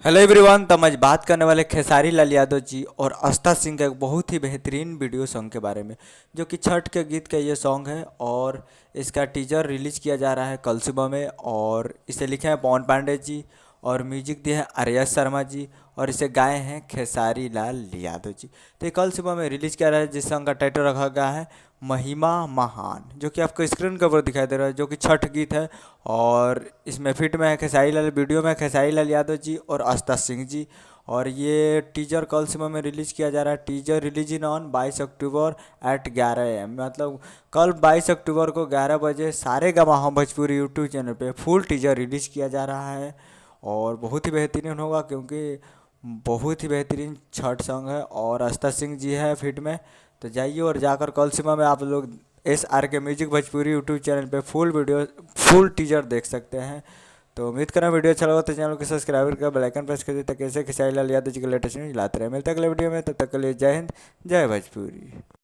Hello everyone. तो हम आज बात करने वाले खेसारी लाल यादव जी और आस्था सिंह का एक बहुत ही बेहतरीन वीडियो सॉन्ग के बारे में, जो कि छठ के गीत का ये सॉन्ग है। और इसका टीजर रिलीज किया जा रहा है कल सुबह में। और इसे लिखे हैं पवन पांडे जी और म्यूजिक दिए हैं आर्यस शर्मा जी और इसे गाए हैं खेसारी लाल यादव जी। तो ये कल सुबह में रिलीज किया रहा है, जिस सॉन्ग का टाइटल रखा गया है महिमा महान, जो कि आपको स्क्रीन के ऊपर दिखाई दे रहा है, जो कि छठ गीत है। और इसमें फिट में है खेसारी लाल, वीडियो में है खेसारी लाल यादव जी और आस्था सिंह जी। और ये टीजर कल सुबह में रिलीज़ किया जा रहा है। Teaser release in on 22 October at 11 AM, मतलब कल 22 अक्टूबर को 11 बजे सारे गवाह भोजपुरी यूट्यूब चैनल पे फुल टीजर रिलीज किया जा रहा है। और बहुत ही बेहतरीन होगा, क्योंकि बहुत ही बेहतरीन छठ सॉन्ग है और आस्था सिंह जी है फिट में। तो जाइए और जाकर कल सुबह में आप लोग SRK music Bhojpuri YouTube channel पे फुल वीडियो फुल टीजर देख सकते हैं। तो उम्मीद करें वीडियो अच्छा लगा तो चैनल को सब्सक्राइब कर बेल आइकन प्रेस कर दीजिए, ताकि ऐसे खेसारी लाल यादव जी के लेटेस्ट न्यूज लाते रहे। मिलते हैं अगले वीडियो में, तब तक के लिए जय हिंद, जय भोजपुरी।